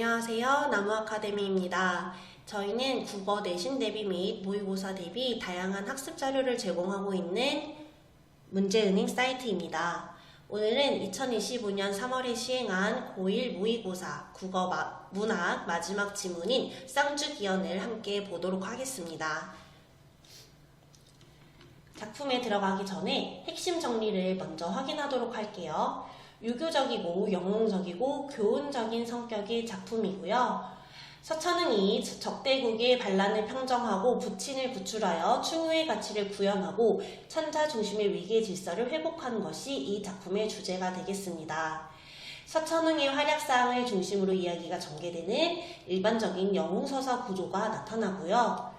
안녕하세요. 나무아카데미입니다. 저희는 국어 내신 대비 및 모의고사 대비 다양한 학습 자료를 제공하고 있는 문제은행 사이트입니다. 오늘은 2025년 3월에 시행한 고1 모의고사 국어 문학 마지막 지문인 쌍주기원을 함께 보도록 하겠습니다. 작품에 들어가기 전에 핵심 정리를 먼저 확인하도록 할게요. 유교적이고 영웅적이고 교훈적인 성격의 작품이고요. 서천흥이 적대국의 반란을 평정하고 부친을 구출하여 충유의 가치를 구현하고 천자 중심의 위계 질서를 회복하는 것이 이 작품의 주제가 되겠습니다. 서천흥의 활약상을 중심으로 이야기가 전개되는 일반적인 영웅서사 구조가 나타나고요.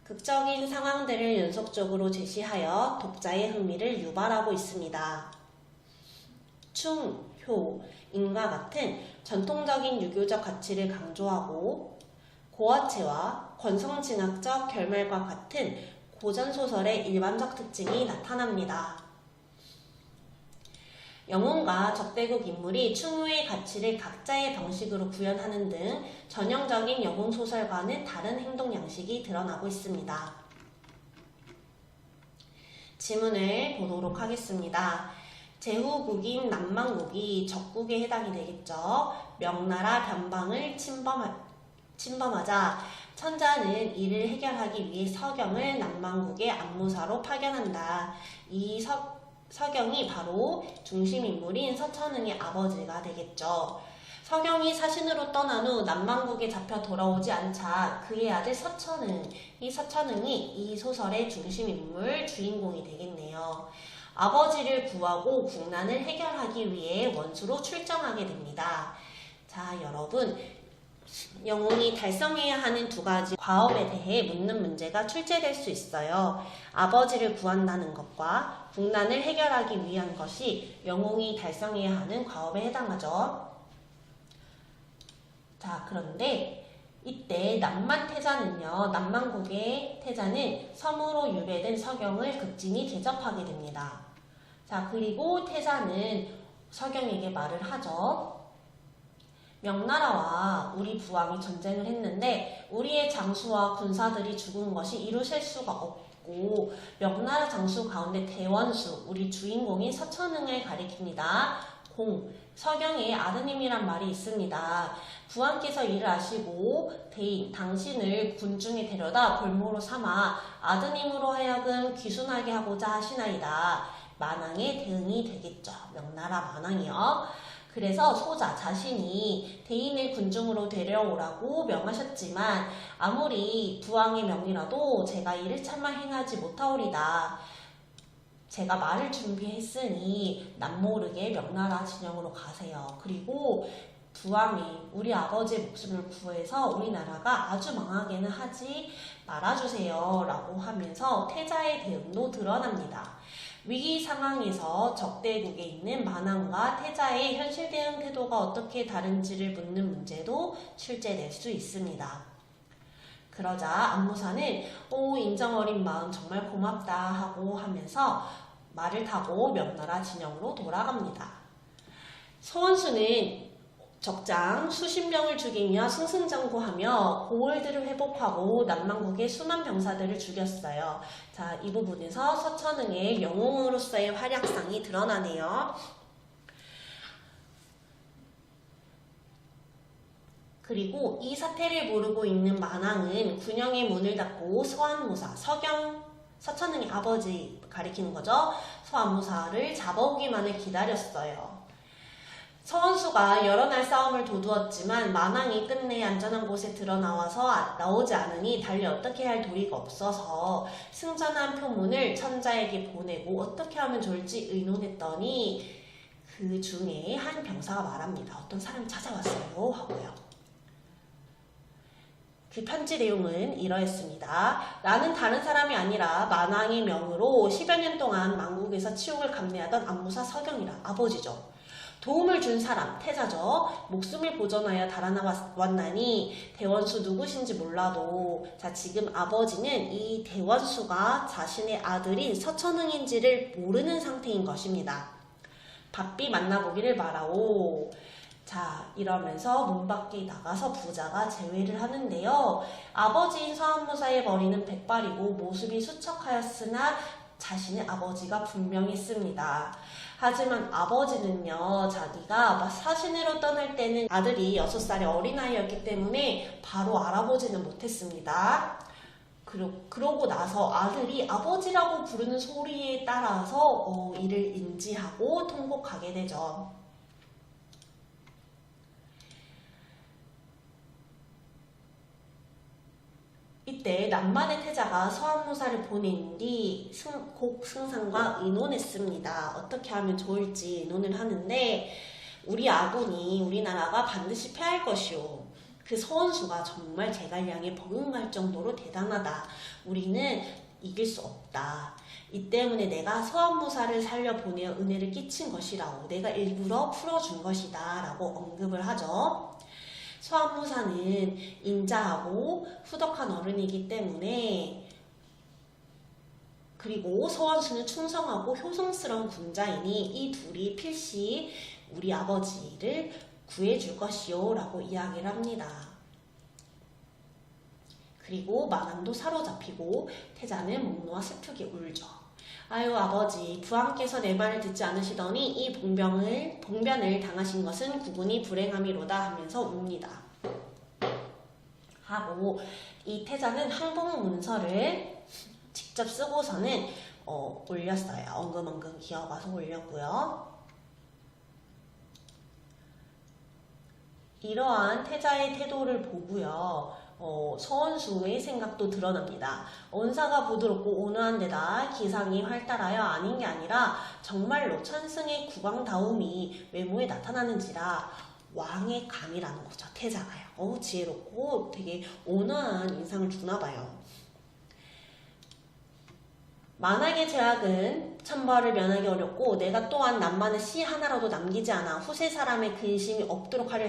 극적인 상황들을 연속적으로 제시하여 독자의 흥미를 유발하고 있습니다. 충, 효, 인과 같은 전통적인 유교적 가치를 강조하고 고어체와 권성징악적 결말과 같은 고전소설의 일반적 특징이 나타납니다. 영웅과 적대국 인물이 충유의 가치를 각자의 방식으로 구현하는 등 전형적인 영웅소설과는 다른 행동 양식이 드러나고 있습니다. 지문을 보도록 하겠습니다. 제후국인 남망국이 적국에 해당이 되겠죠. 명나라 변방을 침범하자 천자는 이를 해결하기 위해 서경을 남망국의 안무사로 파견한다. 이 서경이 바로 중심인물인 서천흥의 아버지가 되겠죠. 서경이 사신으로 떠난 후 남망국에 잡혀 돌아오지 않자 그의 아들 이 서천흥이 이 소설의 중심인물 주인공이 되겠네요. 아버지를 구하고 국난을 해결하기 위해 원수로 출정하게 됩니다. 자, 여러분, 영웅이 달성해야 하는 두 가지 과업에 대해 묻는 문제가 출제될 수 있어요. 아버지를 구한다는 것과 국난을 해결하기 위한 것이 영웅이 달성해야 하는 과업에 해당하죠. 자, 그런데 이때 남만태자는요, 남만국의 태자는 섬으로 유배된 서경을 극진히 대접하게 됩니다. 자, 그리고 태자는 서경에게 말을 하죠. 명나라와 우리 부왕이 전쟁을 했는데 우리의 장수와 군사들이 죽은 것이 이루실 수가 없고 명나라 장수 가운데 대원수, 우리 주인공인 서천흥을 가리킵니다. 서경의 아드님이란 말이 있습니다. 부왕께서 이를 아시고 대인, 당신을 군중에 데려다 볼모로 삼아 아드님으로 하여금 귀순하게 하고자 하시나이다. 만왕의 대응이 되겠죠. 명나라 만왕이요. 그래서 소자 자신이 대인을 군중으로 데려오라고 명하셨지만 아무리 부왕의 명이라도 제가 이를 차마 행하지 못하오리다. 제가 말을 준비했으니 남모르게 명나라 진영으로 가세요. 그리고 부왕이 우리 아버지의 목숨을 구해서 우리나라가 아주 망하게는 하지 말아주세요 라고 하면서 태자의 대응도 드러납니다. 위기 상황에서 적대국에 있는 만왕과 태자의 현실 대응 태도가 어떻게 다른지를 묻는 문제도 출제될 수 있습니다. 그러자 안무사는 인정 어린 마음 정말 고맙다 하고 하면서 말을 타고 명나라 진영으로 돌아갑니다. 서원수는 적장 수십 명을 죽이며 승승장구하며 고을들을 회복하고 남망국의 수만 병사들을 죽였어요. 자, 이 부분에서 서천흥의 영웅으로서의 활약상이 드러나네요. 그리고 이 사태를 모르고 있는 만왕은 군영의 문을 닫고 서안무사, 서천흥의 아버지 가리키는 거죠. 서안무사를 잡아오기만을 기다렸어요. 서원수가 여러 날 싸움을 도두었지만 만왕이 끝내 안전한 곳에 드러나와서 나오지 않으니 달리 어떻게 할 도리가 없어서 승전한 표문을 천자에게 보내고 어떻게 하면 좋을지 의논했더니 그 중에 한 병사가 말합니다. 어떤 사람이 찾아왔어요 하고요. 그 편지 내용은 이러했습니다. 나는 다른 사람이 아니라 만왕의 명으로 10여 년 동안 망국에서 치욕을 감내하던 안무사 서경이라. 아버지죠. 도움을 준 사람, 태자죠. 목숨을 보존하여 달아나왔나니 대원수 누구신지 몰라도 자, 지금 아버지는 이 대원수가 자신의 아들인 서천흥인지를 모르는 상태인 것입니다. 바삐 만나보기를 바라오. 자, 이러면서 문 밖에 나가서 부자가 재회를 하는데요. 아버지인 서한무사의 머리는 백발이고 모습이 수척하였으나 자신의 아버지가 분명했습니다. 하지만 아버지는요, 자기가 사신으로 떠날 때는 아들이 6살의 어린아이였기 때문에 바로 알아보지는 못했습니다. 그러고 나서 아들이 아버지라고 부르는 소리에 따라서 이를 인지하고 통곡하게 되죠. 이때 남만의 태자가 서한무사를 보낸 뒤 곡승상과 의논했습니다. 어떻게 하면 좋을지 의논을 하는데 우리 아군이 우리나라가 반드시 패할 것이오. 그 서원수가 정말 제갈량에 버금갈 정도로 대단하다. 우리는 이길 수 없다. 이 때문에 내가 서한무사를 살려보내어 은혜를 끼친 것이라고 내가 일부러 풀어준 것이다 라고 언급을 하죠. 서한무사는 인자하고 후덕한 어른이기 때문에 그리고 서원수는 충성하고 효성스러운 군자이니 이 둘이 필시 우리 아버지를 구해줄 것이요 라고 이야기를 합니다. 그리고 만왕도 사로잡히고 태자는 목 놓아 슬프게 울죠. 아유 아버지, 부왕께서 내 말을 듣지 않으시더니 이 봉변을 당하신 것은 구군이 불행함이로다 하면서 웁니다. 하고 이 태자는 항복 문서를 직접 쓰고서는 올렸어요. 엉금엉금 기어가서 올렸고요. 이러한 태자의 태도를 보고요. 서원수의 생각도 드러납니다. 언사가 부드럽고 온화한 데다 기상이 활달하여 아닌 게 아니라 정말로 천승의 국왕다움이 외모에 나타나는지라 왕의 감이라는 거죠. 태자가요. 지혜롭고 되게 온화한 인상을 주나봐요. 만악의 제약은 천벌을 면하기 어렵고 내가 또한 남만의 씨 하나라도 남기지 않아 후세 사람의 근심이 없도록 하려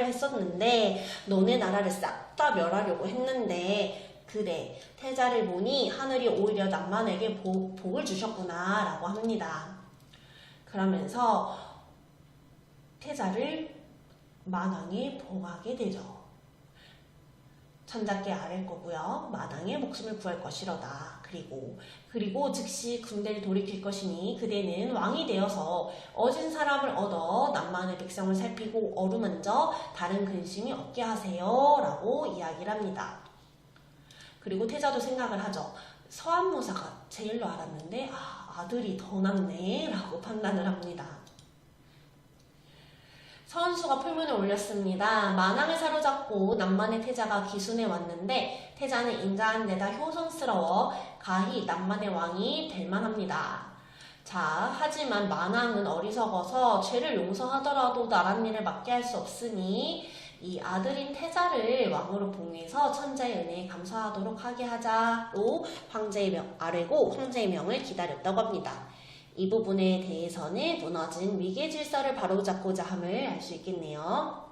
했었는데 너네 나라를 싹 다 멸하려고 했는데 그래 태자를 보니 하늘이 오히려 남만에게 복을 주셨구나 라고 합니다. 그러면서 태자를 만왕에 봉하게 되죠. 천자께 아랠 거고요. 마당의 목숨을 구할 것이로다. 그리고 즉시 군대를 돌이킬 것이니 그대는 왕이 되어서 어진 사람을 얻어 남만의 백성을 살피고 어루만져 다른 근심이 없게 하세요 라고 이야기를 합니다. 그리고 태자도 생각을 하죠. 서한무사가 제일로 알았는데 아들이 더 낫네 라고 판단을 합니다. 서원수가 풀문을 올렸습니다. 만왕을 사로잡고 남만의 태자가 기순에 왔는데 태자는 인자한 데다 효성스러워 가히 남만의 왕이 될 만합니다. 자, 하지만 만왕은 어리석어서 죄를 용서하더라도 나란 일을 맡게 할 수 없으니 이 아들인 태자를 왕으로 봉해서 천자의 은혜에 감사하도록 하게 하자로 황제의 명 아뢰고 황제의 명을 기다렸다고 합니다. 이 부분에 대해서는 무너진 위계 질서를 바로잡고자 함을 알 수 있겠네요.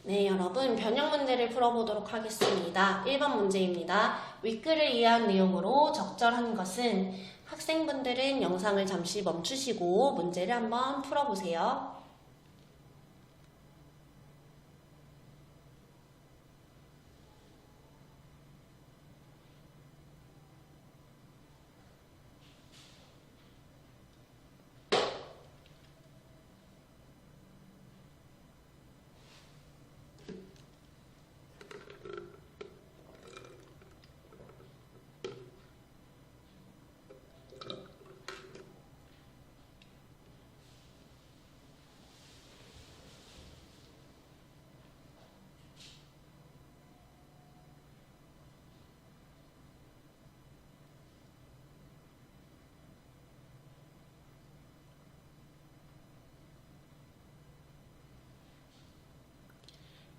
네, 여러분 변형 문제를 풀어보도록 하겠습니다. 1번 문제입니다. 윗글을 이해한 내용으로 적절한 것은 학생분들은 영상을 잠시 멈추시고 문제를 한번 풀어보세요.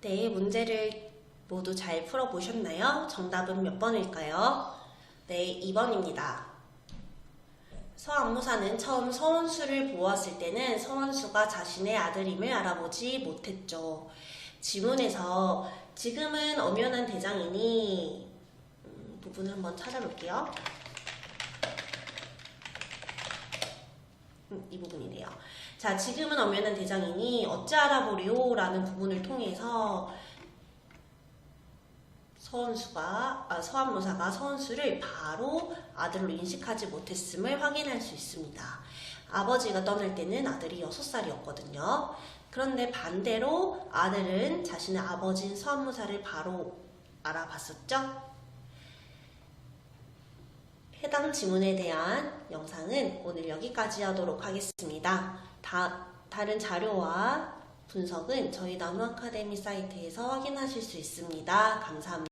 네, 문제를 모두 잘 풀어보셨나요? 정답은 몇 번일까요? 네, 2번입니다. 서안무사는 처음 서원수를 보았을 때는 서원수가 자신의 아들임을 알아보지 못했죠. 지문에서 지금은 엄연한 대장이니 부분을 한번 찾아볼게요. 이 부분이네요. 자, 지금은 엄연한 대장이니 어찌 알아보리오? 라는 부분을 통해서 서한모사가 서은수를 바로 아들로 인식하지 못했음을 확인할 수 있습니다. 아버지가 떠날 때는 아들이 6살이었거든요. 그런데 반대로 아들은 자신의 아버지인 서한모사를 바로 알아봤었죠. 해당 지문에 대한 영상은 오늘 여기까지 하도록 하겠습니다. 다른 자료와 분석은 저희 나눔 아카데미 사이트에서 확인하실 수 있습니다. 감사합니다.